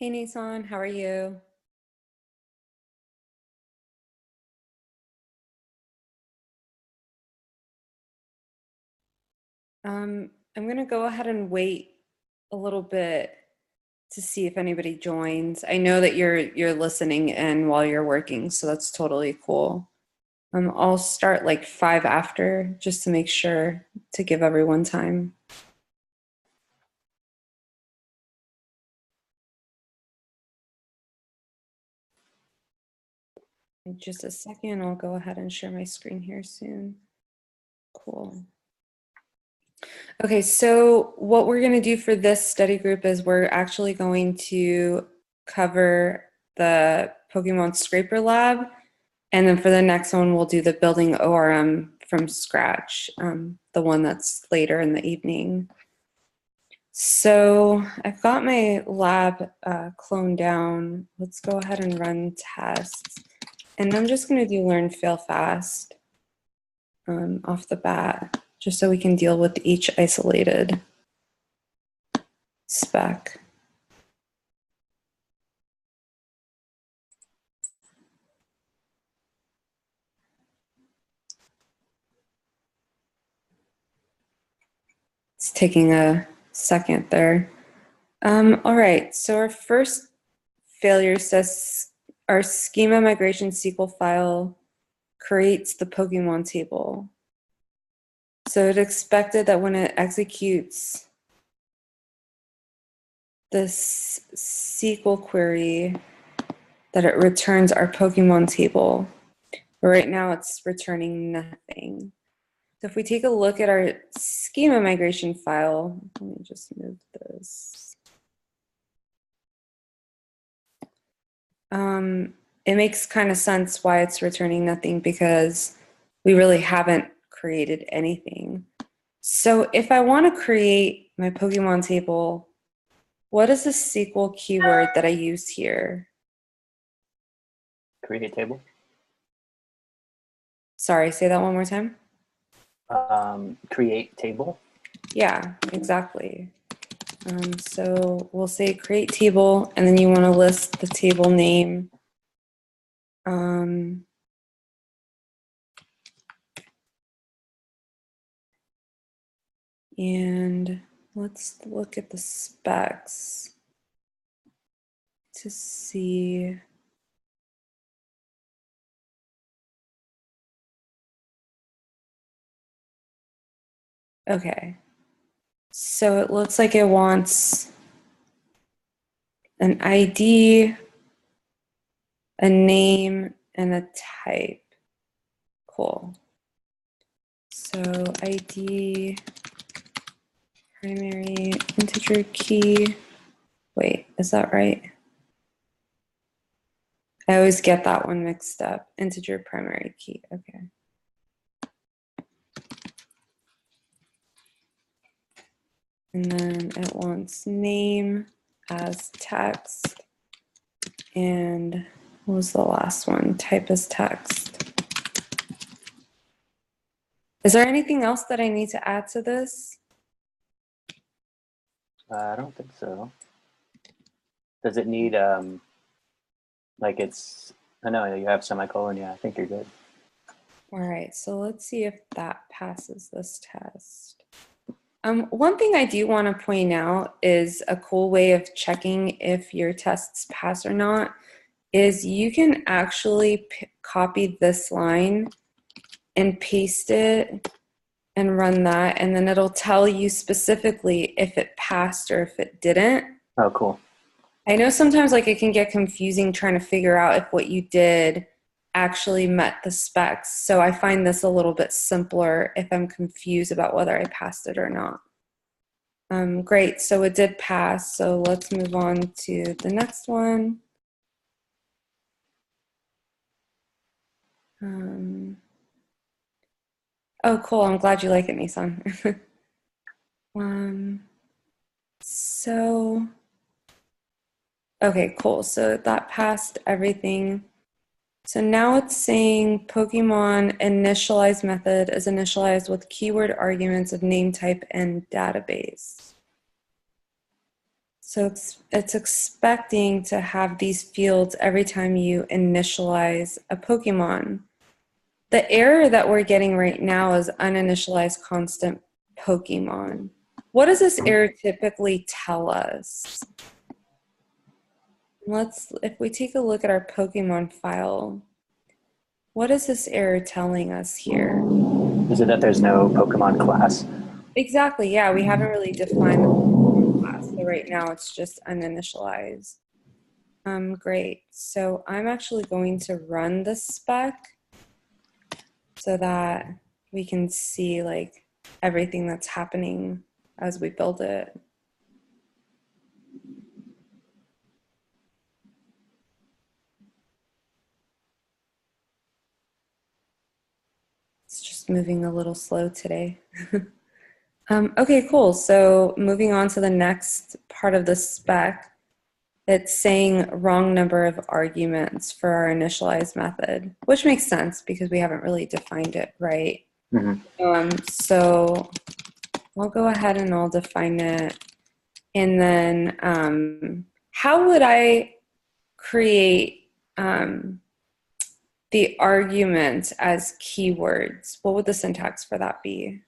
Hey Nissan, how are you? I'm gonna go ahead and wait a little bit to see if anybody joins. I know that you're listening in while you're working, so that's totally cool. I'll start like 5 after just to make sure to give everyone time. In just a second, I'll go ahead and share my screen here soon. Cool. Okay, so what we're going to do for this study group is we're actually going to cover the Pokemon Scraper Lab, and then for the next one, we'll do the building ORM from scratch, the one that's later in the evening. So I've got my lab cloned down. Let's go ahead and run tests. And I'm just going to do learn, fail, fast off the bat, just so we can deal with each isolated spec. It's taking a second there. All right, so our first failure says our schema migration SQL file creates the Pokemon table. So it expected that when it executes this SQL query, that it returns our Pokemon table. But right now it's returning nothing. So if we take a look at our schema migration file, let me just move this. It makes kind of sense why it's returning nothing, because we really haven't created anything. So if I want to create my Pokemon table, what is the SQL keyword that I use here? Create table. Sorry, say that one more time. Create table. Yeah, exactly. So we'll say create table, and then you want to list the table name. And let's look at the specs to see. Okay, so it looks like it wants an ID, a name, and a type. Cool. So ID, primary integer key. Wait, is that right? I always get that one mixed up. Integer primary key, okay. And then it wants name as text. And what was the last one? Type as text. Is there anything else that I need to add to this? I don't think so. Does it need like it's? I know you have semicolon. Yeah, I think you're good. All right, so let's see if that passes this test. One thing I do want to point out is a cool way of checking if your tests pass or not is you can actually copy this line and paste it and run that, and then it'll tell you specifically if it passed or if it didn't. Oh, cool. I know sometimes like it can get confusing trying to figure out if what you did actually met the specs. So I find this a little bit simpler if I'm confused about whether I passed it or not. Great, so it did pass. So let's move on to the next one. Oh, cool. I'm glad you like it, Nissan. So, okay, cool. So that passed everything. So now it's saying Pokemon initialize method is initialized with keyword arguments of name type and database. So it's expecting to have these fields every time you initialize a Pokemon. The error that we're getting right now is uninitialized constant Pokemon. What does this error typically tell us? If we take a look at our Pokemon file, what is this error telling us here? Is it that there's no Pokemon class? Exactly, yeah, we haven't really defined the Pokemon class. So right now it's just uninitialized. Great, so I'm actually going to run the spec so that we can see like everything that's happening as we build it. It's just moving a little slow today. Okay, cool. So moving on to the next part of the spec, it's saying wrong number of arguments for our initialize method, which makes sense because we haven't really defined it right. So I'll go ahead and I'll define it. And then how would I create the argument as keywords? What would the syntax for that be?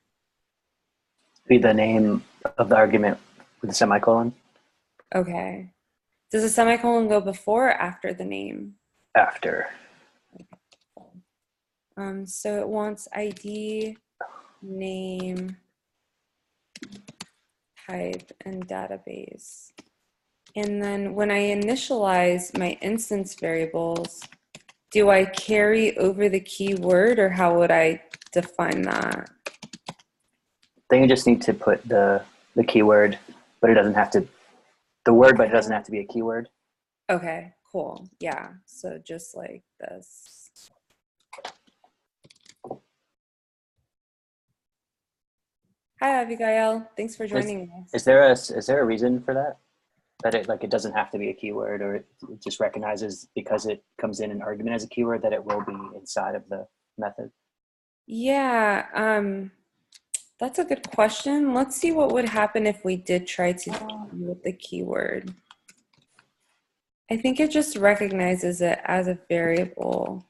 Be the name of the argument with a semicolon. Okay. Does a semicolon go before or after the name? After. So it wants ID, name, type, and database. And then when I initialize my instance variables, do I carry over the keyword or how would I define that? Then you just need to put the keyword, but it doesn't have to, the word, but it doesn't have to be a keyword. Okay, cool. Yeah, so just like this. Hi, Abigail. Thanks for joining us. Is there a reason for that? That it doesn't have to be a keyword, or it just recognizes because it comes in an argument as a keyword that it will be inside of the method? Yeah, that's a good question. Let's see what would happen if we did try to do with the keyword. I think it just recognizes it as a variable.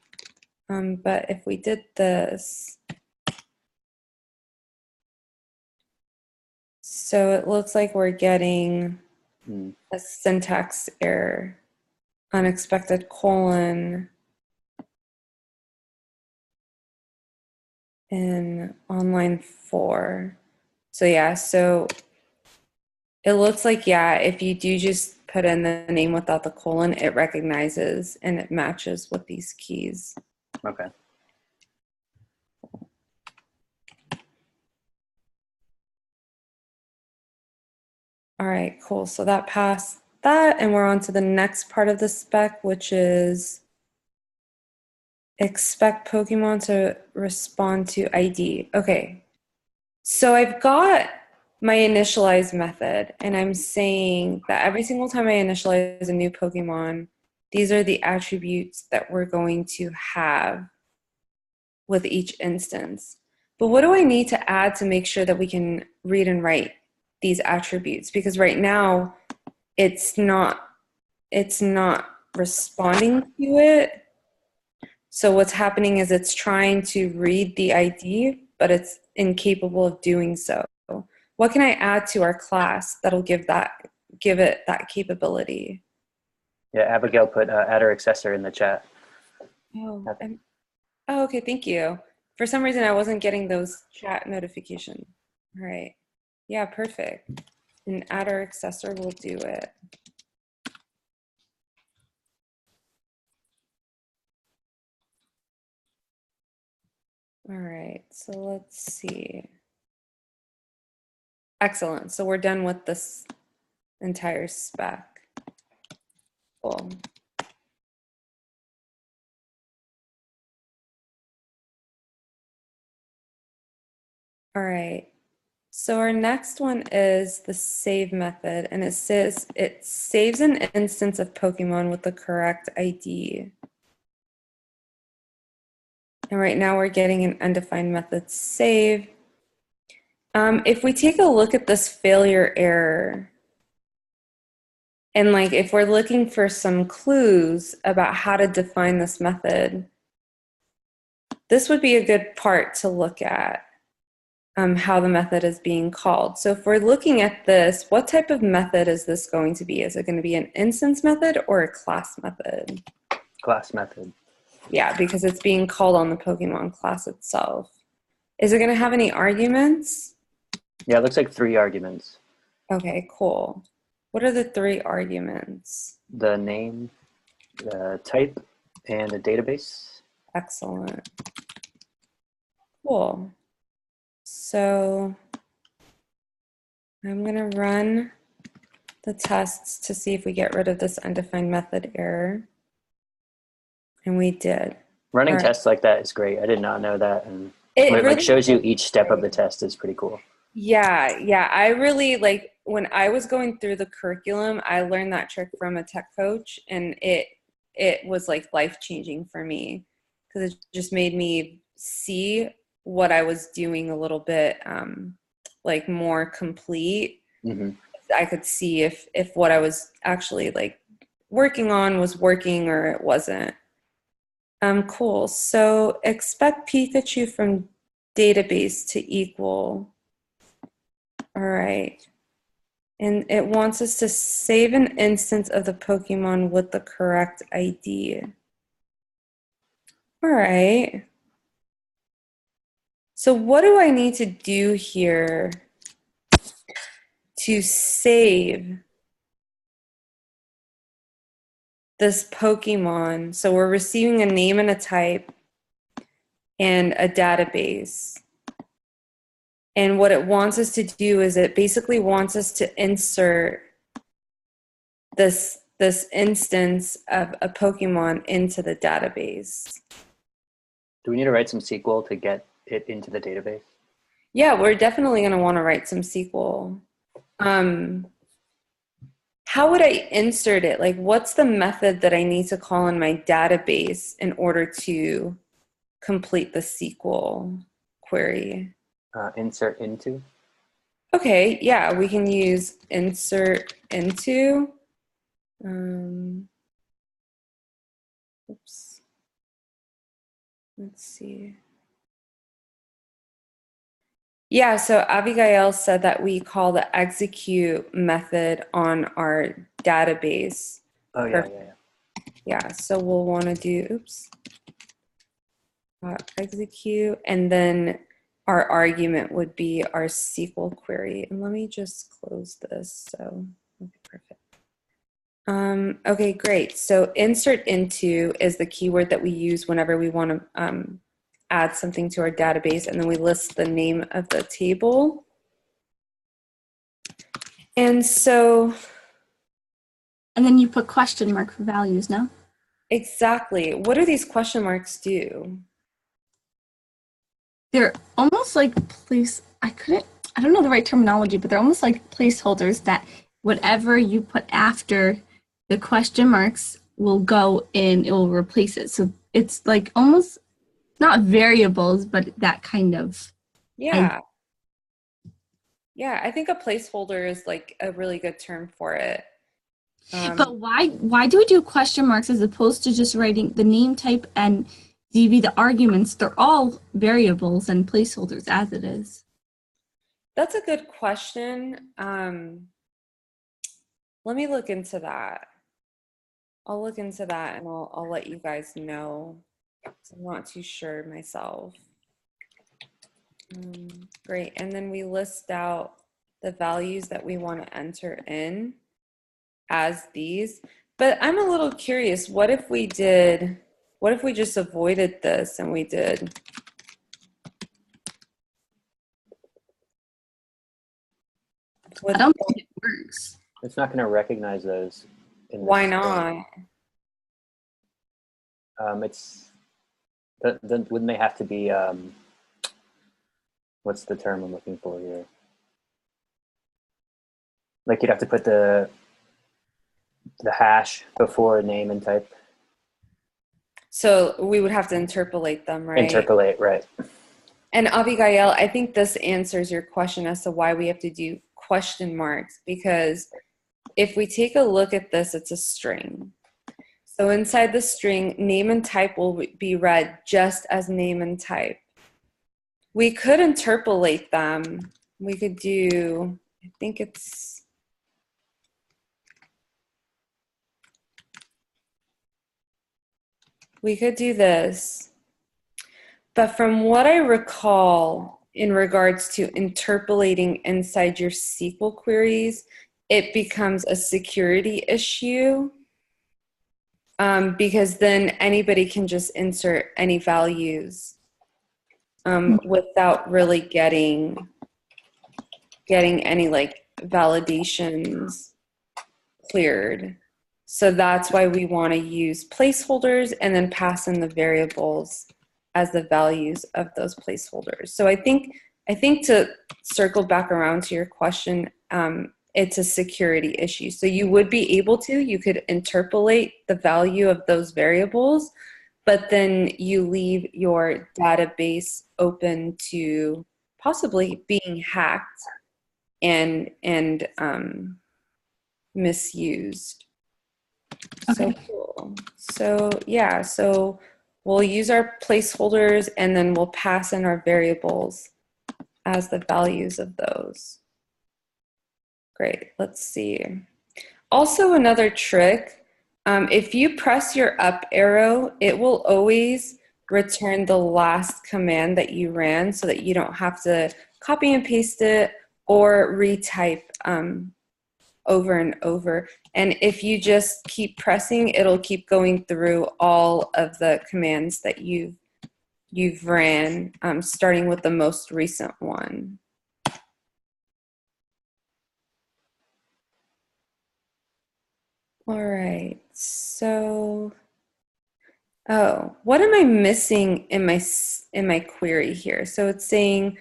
But if we did this, so it looks like we're getting a syntax error, unexpected colon, in on line 4. So yeah, so it looks like, yeah, if you do just put in the name without the colon, it recognizes and it matches with these keys. Okay. All right, cool. So that passed that, and we're on to the next part of the spec, which is expect Pokemon to respond to ID. Okay, so I've got my initialize method, and I'm saying that every single time I initialize a new Pokemon, these are the attributes that we're going to have with each instance. But what do I need to add to make sure that we can read and write these attributes? Because right now it's not responding to it. So what's happening is it's trying to read the ID, but it's incapable of doing so. What can I add to our class that'll give it that capability? Yeah, Abigail put adder accessor in the chat. Oh, okay, thank you. For some reason, I wasn't getting those chat notifications. All right. Yeah, perfect. And add our accessor will do it. All right, so let's see. Excellent. So we're done with this entire spec. Cool. All right. So our next one is the save method, and it says it saves an instance of Pokemon with the correct ID. And right now we're getting an undefined method save. If we take a look at this failure error, And like if we're looking for some clues about how to define this method, this would be a good part to look at, how the method is being called. So if we're looking at this, what type of method is this going to be? Is it going to be an instance method or a class method? Class method. Yeah, because it's being called on the Pokemon class itself. Is it going to have any arguments? Yeah, it looks like 3 arguments. Okay, cool. What are the 3 arguments? The name, the type, and the database. Excellent. Cool. So I'm going to run the tests to see if we get rid of this undefined method error. And we did. Running tests like that is great. I did not know that. And It when it really like shows you each step of the test is pretty cool. Yeah. I really like when I was going through the curriculum, I learned that trick from a tech coach, and it was like life-changing for me because it just made me see what I was doing a little bit like more complete. Mm-hmm. I could see if what I was actually like working on was working or it wasn't. Cool. So expect Pikachu from database to equal. All right. And it wants us to save an instance of the Pokemon with the correct ID. All right. So what do I need to do here to save this Pokemon? So we're receiving a name and a type and a database. And what it wants us to do is it basically wants us to insert this instance of a Pokemon into the database. Do we need to write some SQL to get it into the database? Yeah, we're definitely going to want to write some SQL. How would I insert it? Like, what's the method that I need to call in my database in order to complete the SQL query? Insert into. Okay, yeah, we can use insert into. Oops. Let's see. Yeah, so Abigail said that we call the execute method on our database. Oh, yeah. Yeah, so we'll want to do, execute, and then our argument would be our SQL query. And let me just close this. So, okay, perfect. Okay, great. So insert into is the keyword that we use whenever we want to add something to our database, and then we list the name of the table. And so... And then you put question mark for values, no? Exactly. What do these question marks do? They're almost like I don't know the right terminology, but they're almost like placeholders that whatever you put after the question marks will go in, it will replace it. So it's like almost not variables, but that kind of. Yeah. Yeah, I think a placeholder is like a really good term for it. But why do we do question marks as opposed to just writing the name type and DB, the arguments? They're all variables and placeholders as it is. That's a good question. Let me look into that. I'll look into that and I'll let you guys know. I'm not too sure myself. Great, and then we list out the values that we want to enter in as these. But I'm a little curious, what if we just avoided this and we did I don't think it works. It's not going to recognize those. Why not? Wouldn't they have to be, what's the term I'm looking for here? Like you'd have to put the hash before name and type. So we would have to interpolate them, right? Interpolate, right. And Abigail, I think this answers your question as to why we have to do question marks, because if we take a look at this, it's a string. So inside the string, name and type will be read just as name and type. We could interpolate them. We could do, I think it's, we could do this. But from what I recall in regards to interpolating inside your SQL queries, it becomes a security issue because then anybody can just insert any values without really getting any like validations cleared. So that's why we want to use placeholders and then pass in the variables as the values of those placeholders. So I think to circle back around to your question, it's a security issue. So you would be able to, you could interpolate the value of those variables, but then you leave your database open to possibly being hacked and misused. Okay. So cool. So yeah, so we'll use our placeholders and then we'll pass in our variables as the values of those. Great, let's see. Also another trick, if you press your up arrow, it will always return the last command that you ran so that you don't have to copy and paste it or retype over and over. And if you just keep pressing, it'll keep going through all of the commands that you've ran, starting with the most recent one. All right, so, oh, what am I missing in my query here? So it's saying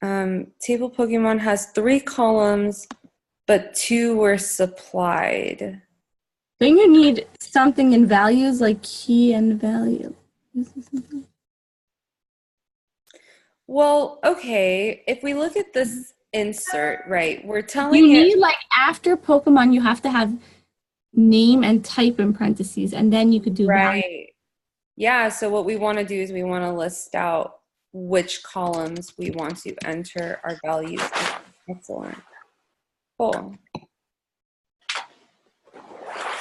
table Pokemon has 3 columns, but 2 were supplied. Don't you need something in values like key and value? Well, okay, if we look at this insert, right, we're telling You it, need, like, after Pokemon, you have to have name and type in parentheses, and then you could do value. right, yeah, so what we want to do is we want to list out which columns we want to enter our values in. Excellent. Cool.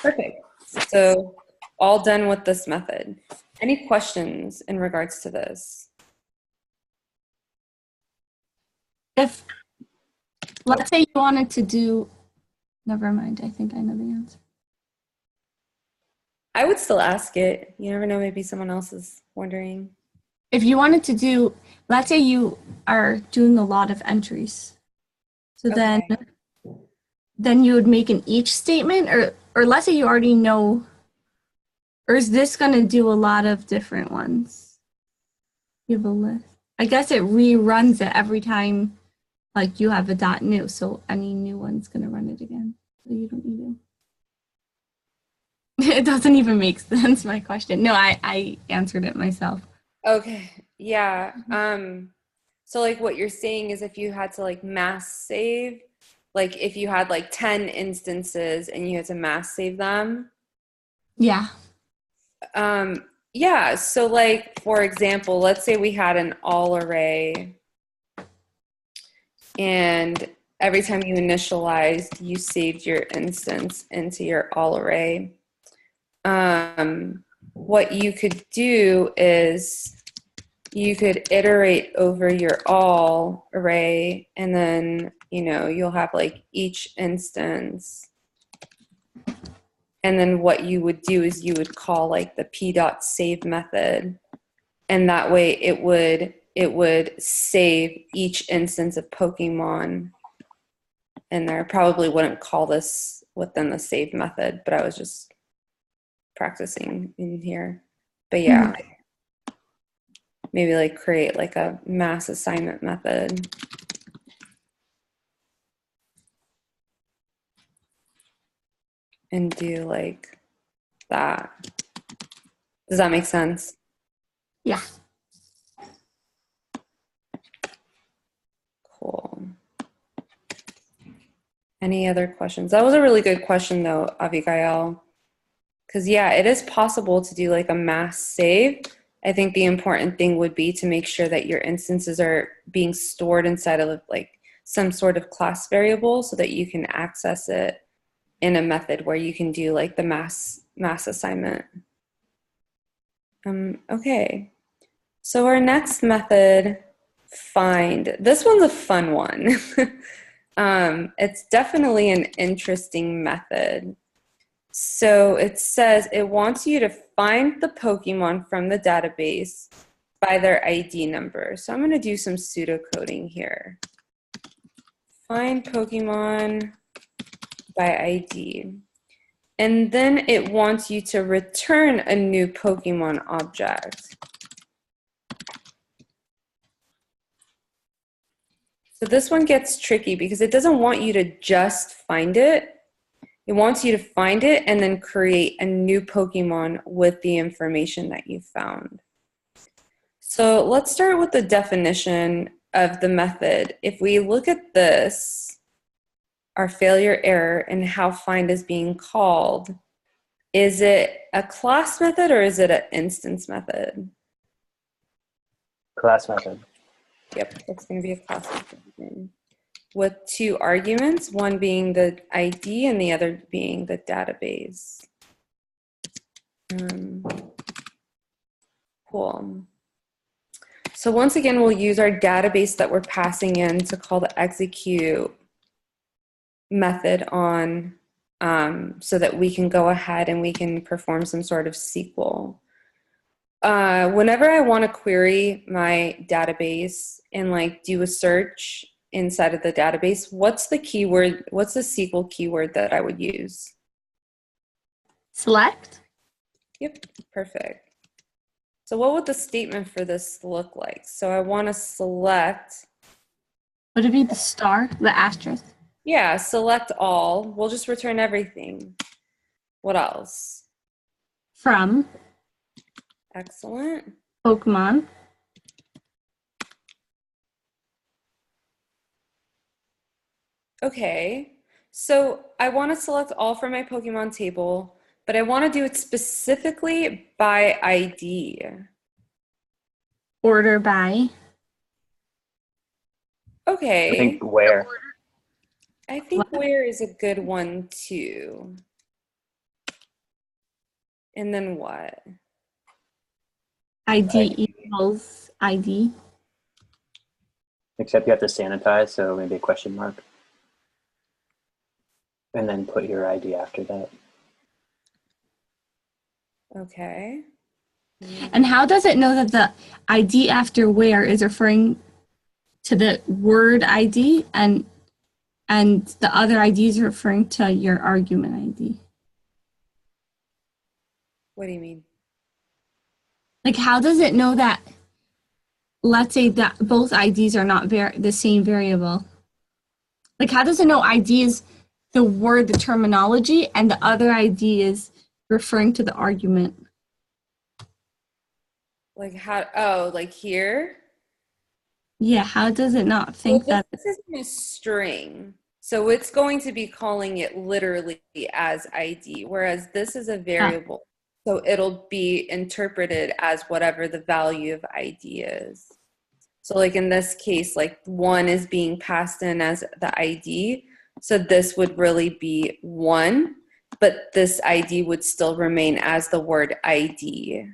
Perfect. So all done with this method. Any questions in regards to this? If, let's say you wanted to do, never mind, I think I know the answer. I would still ask it. You never know, maybe someone else is wondering. If you wanted to do, let's say you are doing a lot of entries. So Okay. then you would make an each statement, or let's say you already know, or is this going to do a lot of different ones? You have a list. I guess it reruns it every time, like you have a dot new, so any new one's going to run it again. So you don't need to. It doesn't even make sense, my question. No, I answered it myself. Okay. Yeah. So like what you're saying is if you had to like mass save, like if you had like 10 instances and you had to mass save them. Yeah. Yeah, so like for example, let's say we had an all array and every time you initialized, you saved your instance into your all array. What you could do is you could iterate over your all array and then, you know, you'll have like each instance. And then what you would do is you would call like the p.save method. And that way it would save each instance of Pokemon. And there probably wouldn't call this within the save method, but I was just practicing in here. But yeah, maybe like create like a mass assignment method. And do like that. Does that make sense? Yeah. Cool. Any other questions? That was a really good question though, Abigail. Because yeah, it is possible to do like a mass save. I think the important thing would be to make sure that your instances are being stored inside of like some sort of class variable so that you can access it in a method where you can do like the mass assignment. Okay, so our next method, find. This one's a fun one. It's definitely an interesting method. So it says it wants you to find the Pokemon from the database by their ID number. So I'm going to do some pseudocoding here. Find Pokemon by ID. And then it wants you to return a new Pokemon object. So this one gets tricky because it doesn't want you to just find it. It wants you to find it and then create a new Pokemon with the information that you found. So let's start with the definition of the method. If we look at this, our failure error and how find is being called, is it a class method or is it an instance method? Class method. Yep, it's going to be a class method. With two arguments, one being the ID and the other being the database. Cool. So once again, we'll use our database that we're passing in to call the execute method on so that we can go ahead and we can perform some sort of SQL. Whenever I want to query my database and like do a search inside of the database, what's the keyword, what's the SQL keyword that I would use? Select. Yep, perfect. So what would the statement for this look like? So I want to select. Would it be the star, the asterisk? Yeah, select all. We'll just return everything. What else? From Excellent. Pokemon. Okay, so I want to select all from my Pokemon table, but I want to do it specifically by ID. Order by. Okay. I think where. I think where is a good one too. And then what? ID equals ID. Except you have to sanitize, so maybe a question mark. And then put your ID after that. Okay. And how does it know that the ID after where is referring to the word ID and the other ID is referring to your argument ID? What do you mean? Like, how does it know that, let's say that both IDs are not the same variable? Like, how does it know ID is the word, the terminology, and the other ID is referring to the argument? Like how, oh, like here? Yeah, how does it not think Well, that? this isn't a string. So it's going to be calling it literally as ID, whereas this is a variable. So it'll be interpreted as whatever the value of ID is. So like in this case, like 1 is being passed in as the ID. So this would really be 1, but this ID would still remain as the word ID.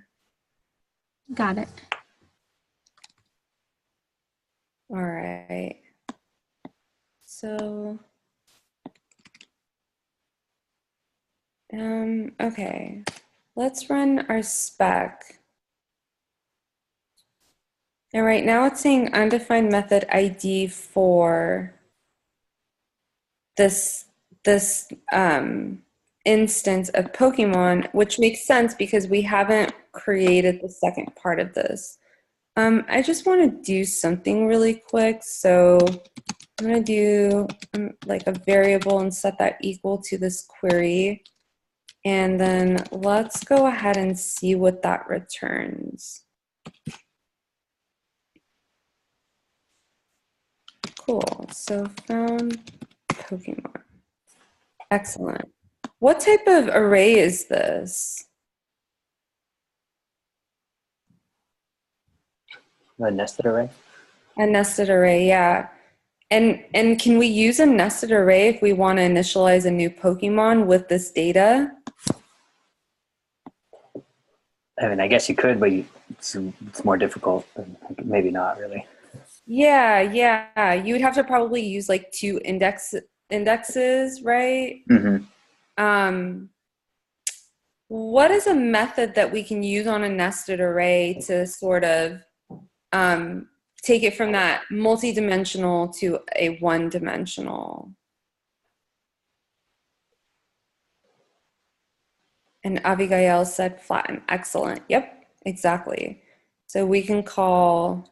Got it. All right. So, okay. Let's run our spec. And right now it's saying undefined method ID for this instance of Pokemon, which makes sense because we haven't created the second part of this. I just want to do something really quick. So I'm going to do like a variable and set that equal to this query. And then let's go ahead and see what that returns. Cool. So found Pokemon. Excellent. What type of array is this? A nested array? A nested array, yeah. And can we use a nested array if we want to initialize a new Pokemon with this data? I mean, I guess you could, but it's more difficult. Maybe not really. Yeah. You would have to probably use like two indexes, right? Mm-hmm. What is a method that we can use on a nested array to sort of take it from that multi-dimensional to a one-dimensional? And Abigail said flatten. Excellent. Yep, exactly. So we can call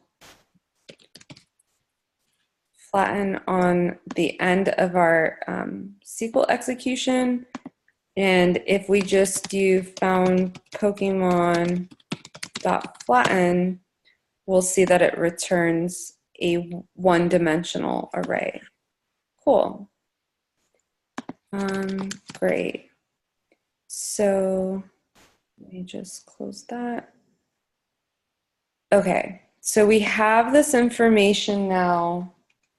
flatten on the end of our SQL execution. And if we just do found Pokemon dot flatten, we'll see that it returns a one-dimensional array. Cool. Great. So let me just close that. Okay, so we have this information now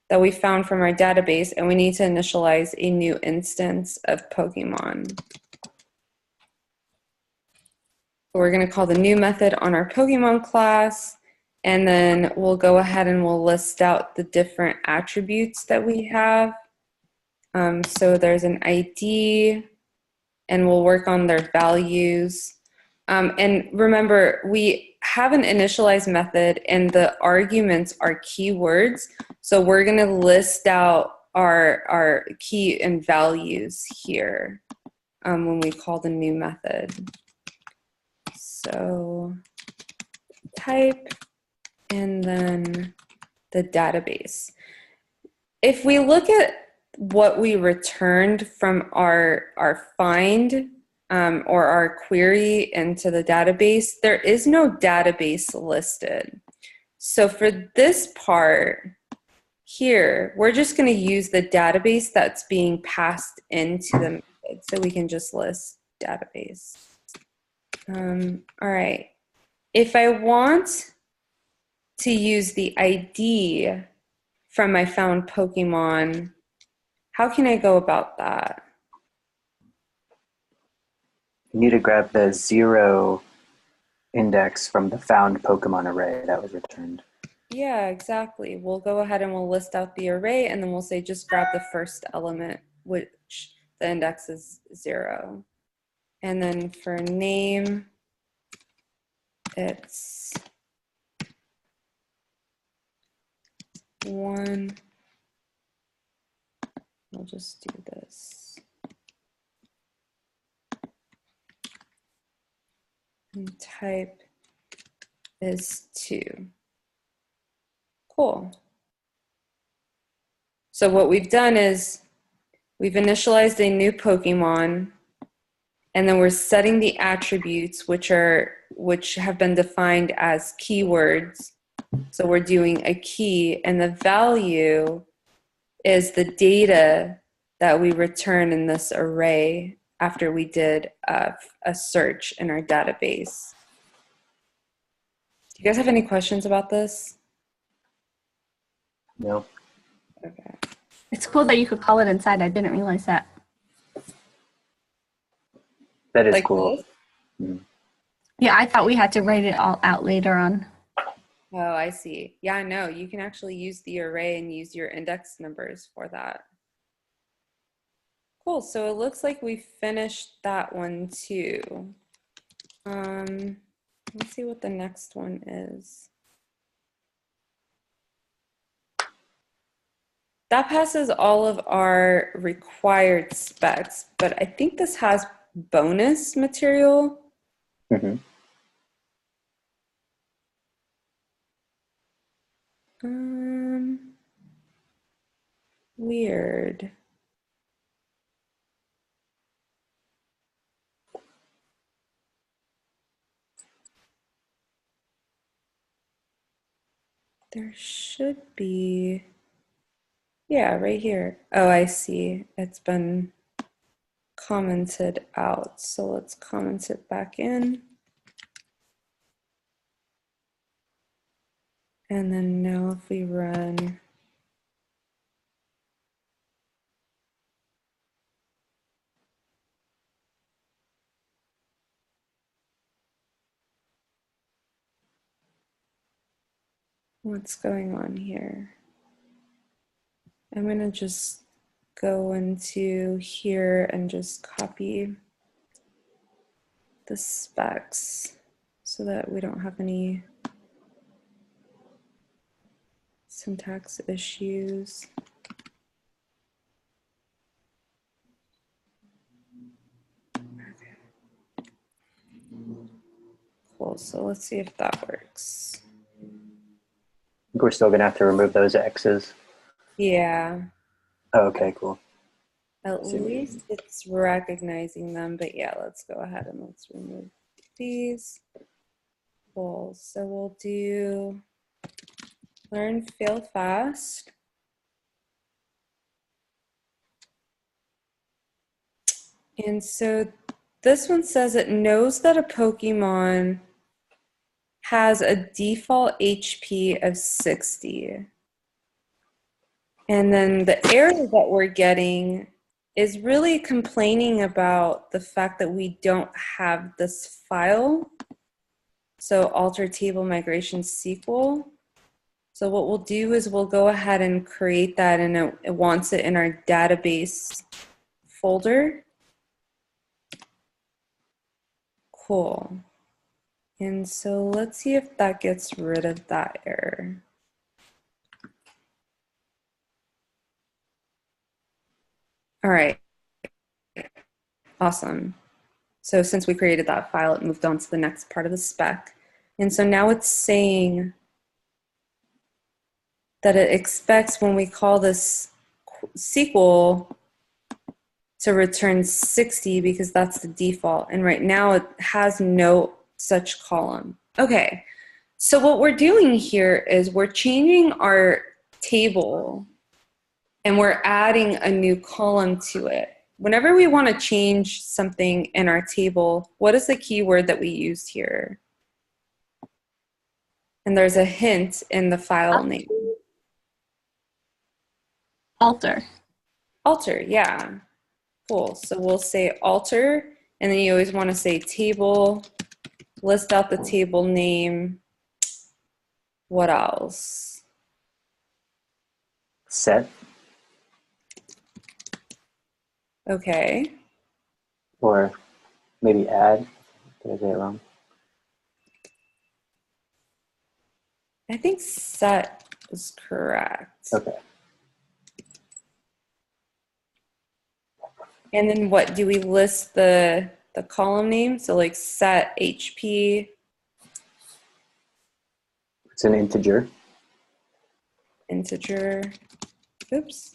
that we found from our database, and we need to initialize a new instance of Pokemon. We're going to call the new method on our Pokemon class, and then we'll go ahead and we'll list out the different attributes that we have. So there's an ID, and we'll work on their values. And remember, we have an initialize method, and the arguments are keywords. So we're going to list out our key and values here when we call the new method. So type and then the database. If we look at what we returned from our find or our query into the database, there is no database listed. So for this part here, we're just going to use the database that's being passed into the method. So we can just list database. All right. If I want to use the ID from my found Pokemon, how can I go about that? You need to grab the 0 index from the found Pokemon array that was returned. Yeah, exactly. We'll go ahead and we'll list out the array, and then we'll say just grab the first element, which the index is 0. And then for name, it's 1. I'll just do this. And type is 2. Cool. So what we've done is we've initialized a new Pokemon, and then we're setting the attributes which have been defined as keywords. So we're doing a key, and the value is the data that we return in this array after we did a search in our database. Do you guys have any questions about this? No. Okay. It's cool that you could call it inside. I didn't realize that. That is Like cool. this? Mm. Yeah, I thought we had to write it all out later on. Oh, I see. Yeah, no, you can actually use the array and use your index numbers for that. Cool, so it looks like we finished that one too. Let's see what the next one is. That passes all of our required specs, but I think this has bonus material. Mm-hmm. Weird. There should be, yeah, right here. Oh, I see. It's been commented out. So let's comment it back in. And then now if we run, what's going on here? I'm gonna just go into here and just copy the specs so that we don't have any syntax issues. Okay. Cool, so let's see if that works. I think we're still gonna have to remove those X's. Yeah, Oh, okay, cool. at least it's recognizing them, but yeah, let's go ahead and let's remove these. Cool, so we'll do learn fail fast. And so this one says it knows that a Pokemon has a default HP of 60. And then the error that we're getting is really complaining about the fact that we don't have this file. So alter table migration SQL. So what we'll do is we'll go ahead and create that, and it wants it in our database folder. Cool. And so let's see if that gets rid of that error. All right. Awesome. So since we created that file, it moved on to the next part of the spec. And so now it's saying that it expects when we call this SQL to return 60 because that's the default. And right now it has no such column. Okay, so what we're doing here is we're changing our table and we're adding a new column to it. Whenever we want to change something in our table, what is the keyword that we used here? And there's a hint in the file name. Alter. Alter, yeah. Cool. So we'll say alter, and then you always want to say table, list out the table name. What else? Set. Okay. Or maybe add. Did I say it wrong? I think set is correct. Okay. And then what, do we list the column name? So like set HP. It's an integer. Integer. Oops.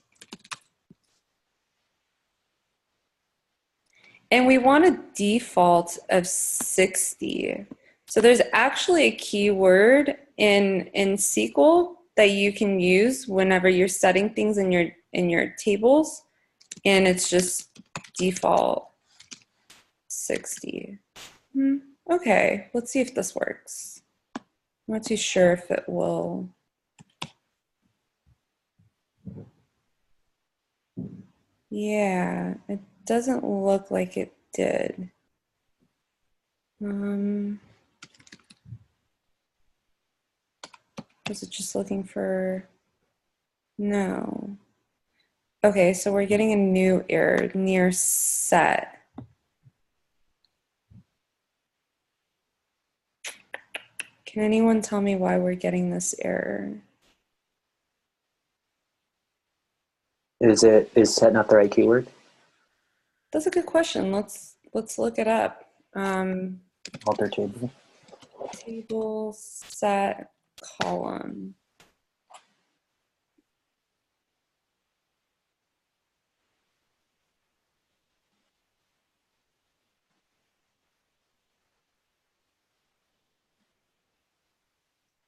And we want a default of 60. So there's actually a keyword in SQL that you can use whenever you're setting things in your tables, and it's just default 60. Okay, let's see if this works. I'm not too sure if it will. Yeah, it doesn't look like it did. Was it just looking for? No. Okay, so we're getting a new error near set. Can anyone tell me why we're getting this error? Is set not the right keyword? That's a good question. Let's look it up. Alter table. Table set column.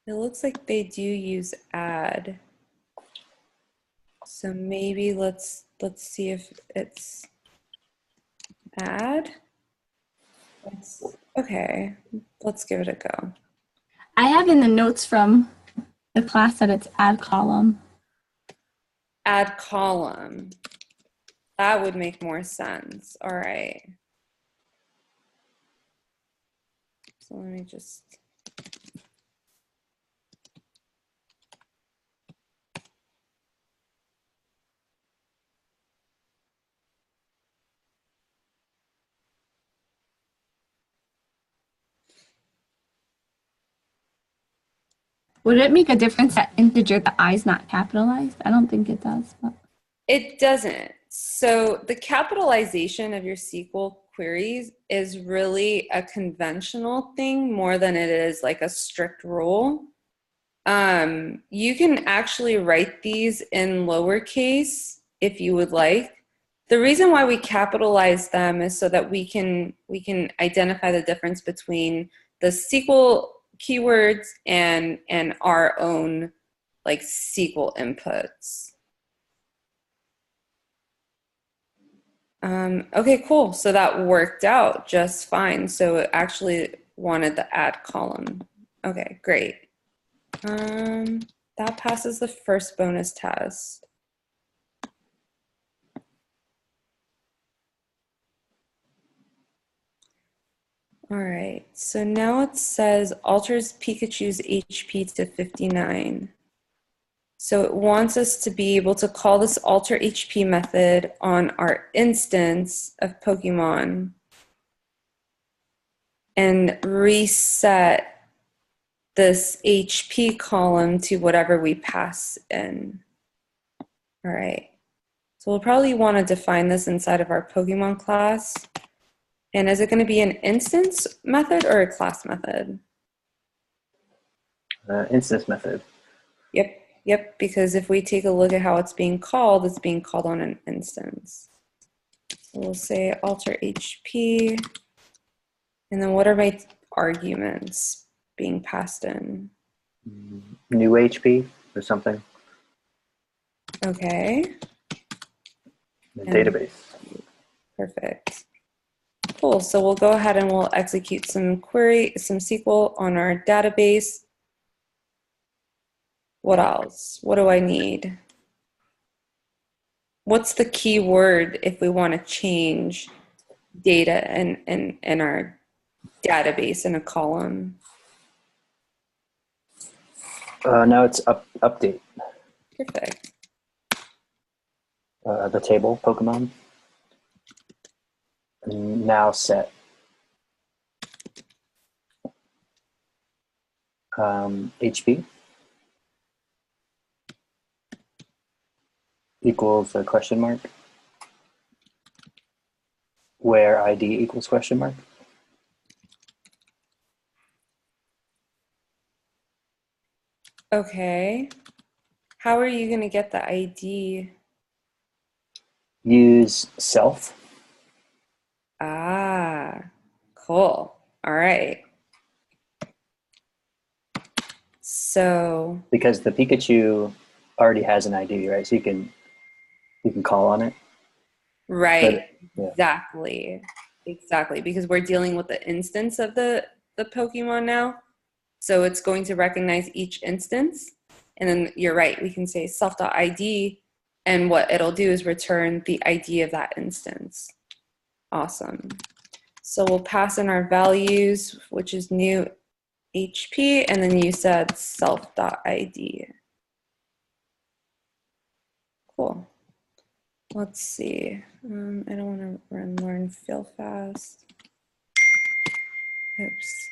It looks like they do use add. So maybe let's see if it's Add. Okay, let's give it a go. I have in the notes from the class that it's add column. Add column. That would make more sense. All right. So let me just. Would it make a difference that integer, the I is not capitalized? I don't think it does. But. It doesn't. So the capitalization of your SQL queries is really a conventional thing more than it is like a strict rule. You can actually write these in lowercase if you would like. The reason why we capitalize them is so that we can identify the difference between the SQL keywords and our own like SQL inputs. Okay, cool. So that worked out just fine. So it actually wanted the add column. Okay, great. That passes the first bonus test. All right, so now it says alters Pikachu's HP to 59. So it wants us to be able to call this alter HP method on our instance of Pokemon and reset this HP column to whatever we pass in. All right, so we'll probably want to define this inside of our Pokemon class. And is it going to be an instance method or a class method? Instance method. Yep, because if we take a look at how it's being called on an instance. So we'll say alter HP, and then what are my arguments being passed in? New HP or something. Okay. The database. Perfect. Cool, so we'll go ahead and we'll execute some SQL on our database. What else? What do I need? What's the key word if we want to change data in our database in a column? Now it's update. Perfect. The table, Pokemon. And now set. HP equals a question mark, where ID equals question mark. Okay. How are you going to get the ID? Use self. Ah, cool. All right. So Because the Pikachu already has an ID, right? So you can call on it. right, But, yeah. exactly, because we're dealing with the instance of the Pokemon now. So it's going to recognize each instance. And then you're right, we can say self.id, and what it'll do is return the ID of that instance. Awesome. So we'll pass in our values, which is new HP, and then you said self.id. Cool. Let's see. I don't want to run learn feel fast. Oops.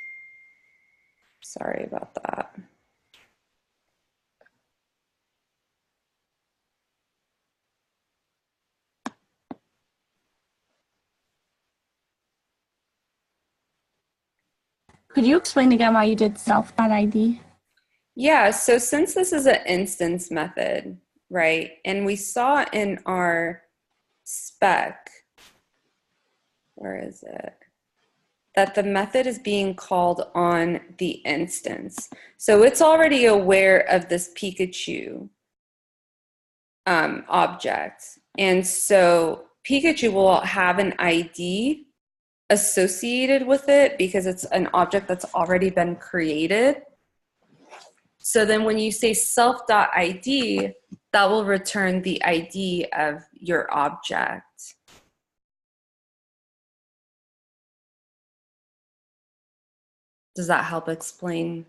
Sorry about that. Could you explain again why you did self.id? Yeah, so since this is an instance method, right, and we saw in our spec, where is it? That the method is being called on the instance. So it's already aware of this Pikachu object. And so Pikachu will have an ID associated with it because it's an object that's already been created. So then when you say self.id, that will return the ID of your object. Does that help explain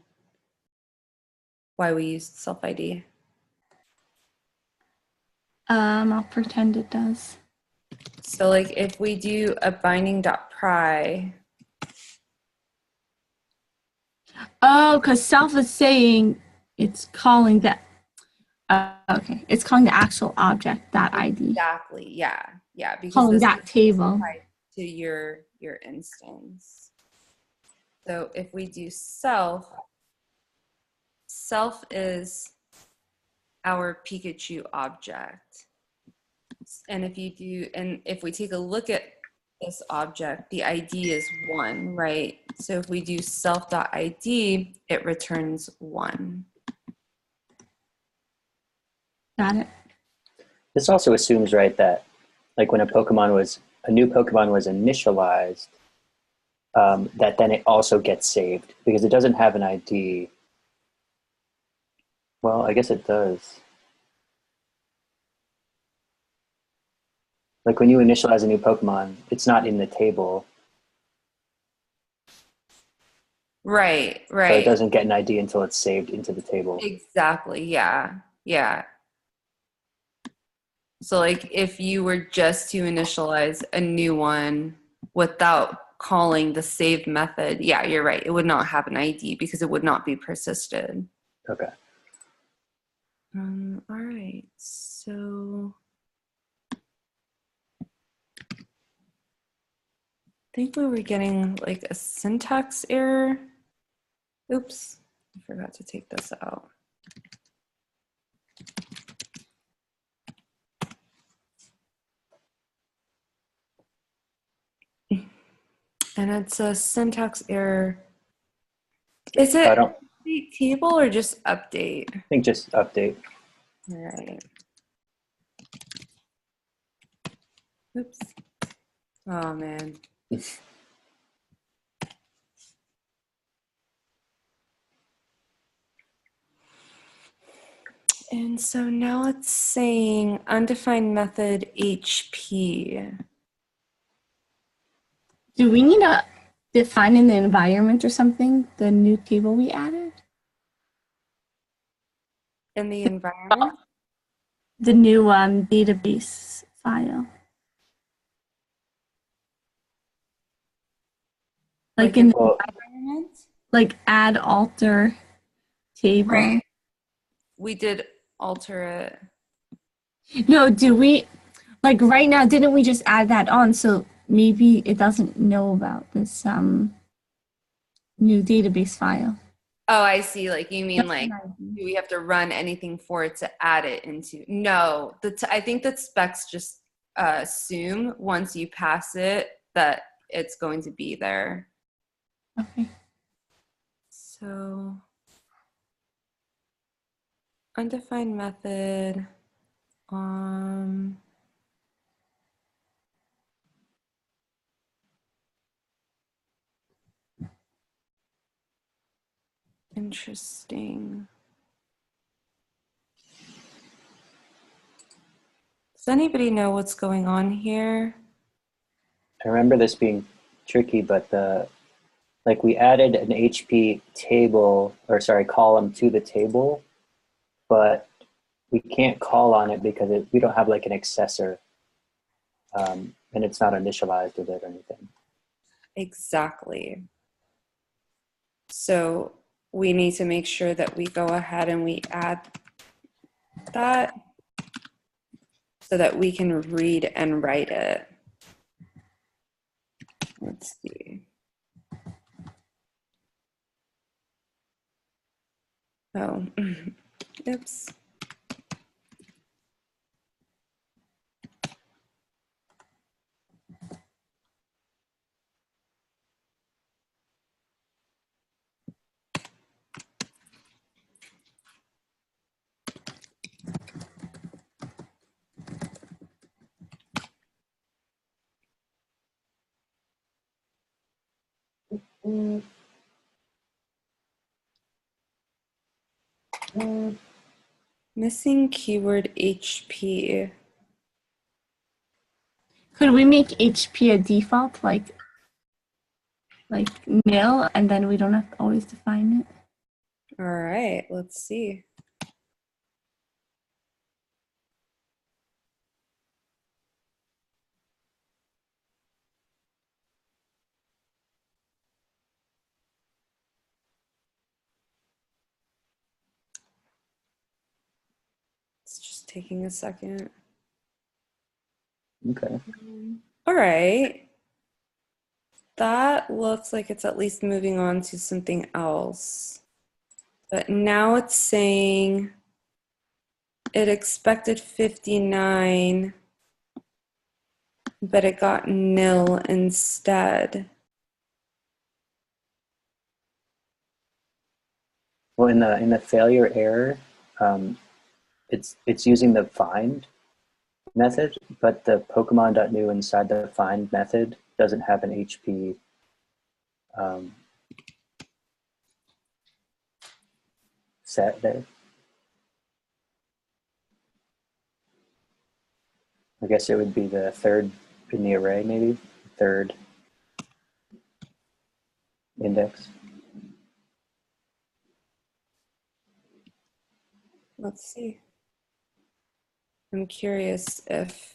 why we use self-ID? I'll pretend it does. So like if we do a binding.pry, Oh, because self is saying it's calling that. Okay, it's calling the actual object that ID. exactly, yeah, because Calling this that is table. tied to your instance. So if we do self is our Pikachu object. And if we take a look at this object, the ID is 1, right? So if we do self.id, it returns 1. Got it. This also assumes, right, that like when a new Pokemon was initialized, that then it also gets saved because it doesn't have an ID. Well, I guess it does. Like when you initialize a new Pokemon, it's not in the table. Right. So it doesn't get an ID until it's saved into the table. Exactly, yeah. So like if you were just to initialize a new one without calling the save method, yeah, you're right. It would not have an ID because it would not be persisted. Okay. All right, so I think we were getting like a syntax error. Oops, I forgot to take this out. And it's a syntax error. Is it update table or just update? I think just update. All right. Oops. Oh, man. And so now it's saying undefined method HP. Do we need to define in the environment or something the new table we added? In the environment? The new database file. Like in the environment? like add alter table. Right. We did alter it. No, do we like right now didn't we just add that on so maybe it doesn't know about this new database file? Oh, I see. Like you mean like do we have to run anything for it to add it into? No, I think that specs just assume once you pass it that it's going to be there. Okay. So undefined method. Interesting. Does anybody know what's going on here? I remember this being tricky, but like we added an HP table, or sorry, column to the table, but we can't call on it because we don't have like an accessor, and it's not initialized with it or anything. Exactly. So we need to make sure that we go ahead and we add that so that we can read and write it. Let's see. Oh, oops. Mm, mm. Missing keyword HP. Could we make HP a default, like nil, and then we don't have to always define it? All right, let's see. It's just taking a second. Okay. All right. That looks like it's at least moving on to something else. But now it's saying it expected 59, but it got nil instead. Well, in the failure error, it's using the find method, but the Pokemon.new inside the find method doesn't have an HP set there. I guess it would be the third in the array, maybe third index. Let's see. I'm curious if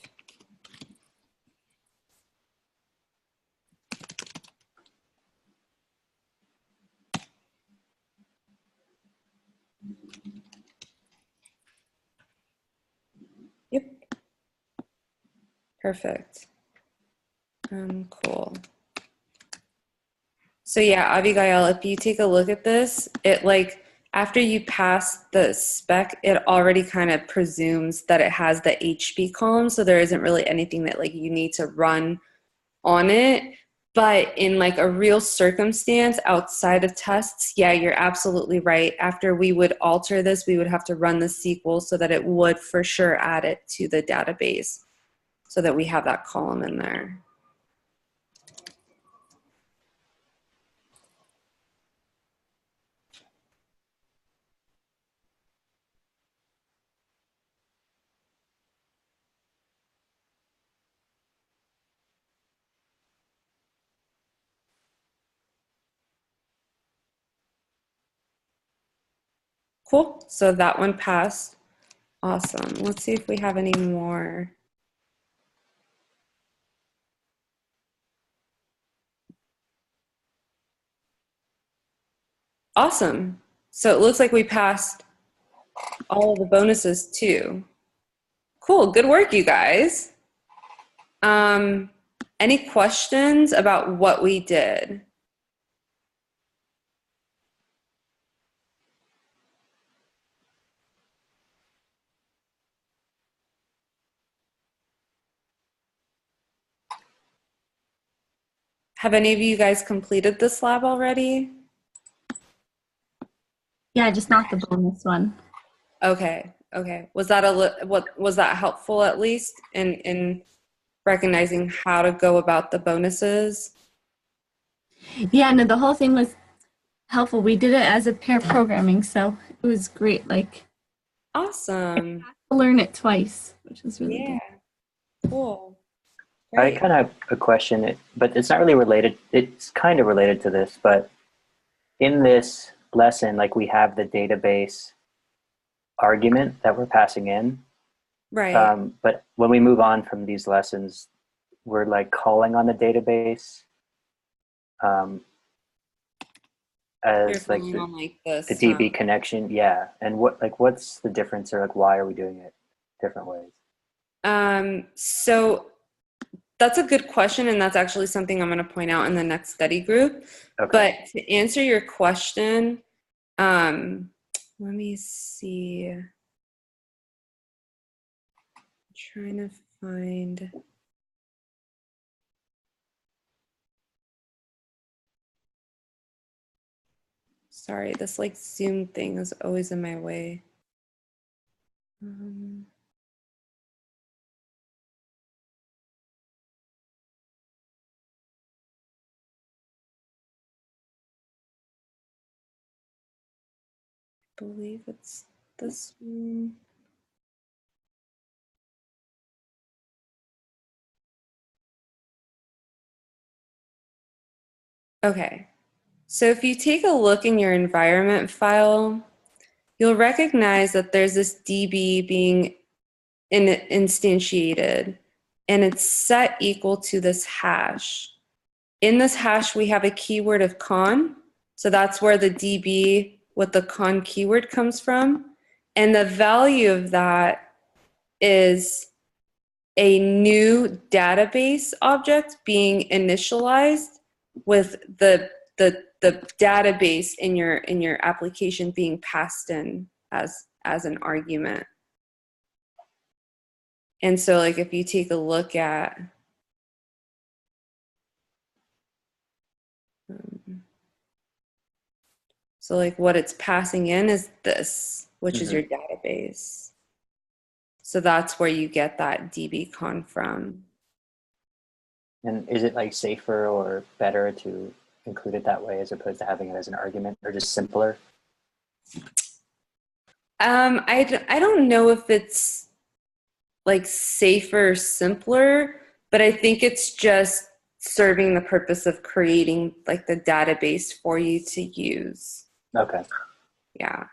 yep. Perfect. Cool. So yeah, Abigail, if you take a look at this, it like after you pass the spec, it already kind of presumes that it has the HP column. So there isn't really anything that like you need to run on it. But in like a real circumstance outside of tests, yeah, you're absolutely right. After we would alter this, we would have to run the SQL so that it would for sure add it to the database so that we have that column in there. Cool. So that one passed. Awesome. Let's see if we have any more. Awesome. So it looks like we passed all of the bonuses too. Cool. Good work, you guys. Any questions about what we did? Have any of you guys completed this lab already? Yeah, just not the bonus one. Okay. Okay. Was that what was that helpful at least in recognizing how to go about the bonuses? Yeah, no, the whole thing was helpful. We did it as a pair programming, so it was great. Like, Awesome. learn it twice, which was really Yeah. good. Cool. I Great. kind of have a question, but it's not really related. It's kind of related to this, but in this lesson, like we have the database argument that we're passing in. Right. But when we move on from these lessons, we're like calling on the database um, You're as like calling on like the this. DB connection. Yeah. And what's the difference, or like why are we doing it different ways? So that's a good question, and that's actually something I'm going to point out in the next study group. Okay. But to answer your question, let me see. I'm trying to find. Sorry, this like Zoom thing is always in my way. believe it's this one. Okay, so if you take a look in your environment file, you'll recognize that there's this DB being instantiated, and it's set equal to this hash. In this hash, we have a keyword of con, so that's where the DB with the con keyword comes from, and the value of that is a new database object being initialized with the database in your application being passed in as an argument. And so like if you take a look at so like what it's passing in is this, which is your database. So that's where you get that dbcon from. And is it like safer or better to include it that way as opposed to having it as an argument, or just simpler? I don't know if it's like safer, simpler, but I think it's just serving the purpose of creating like the database for you to use. Okay. Yeah.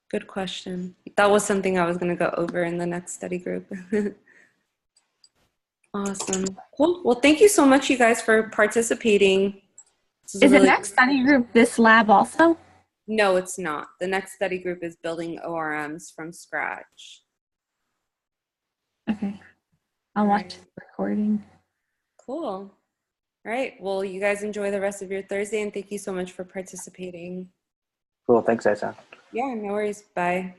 Good question. That was something I was going to go over in the next study group. Awesome. Cool. Well, thank you so much, you guys, for participating. Is the next study group this lab also? No, it's not. The next study group is building ORMs from scratch. Okay. I'll watch the recording. Cool. All right. Well, you guys enjoy the rest of your Thursday, and thank you so much for participating. Cool. Thanks, Isa. Yeah, no worries. Bye.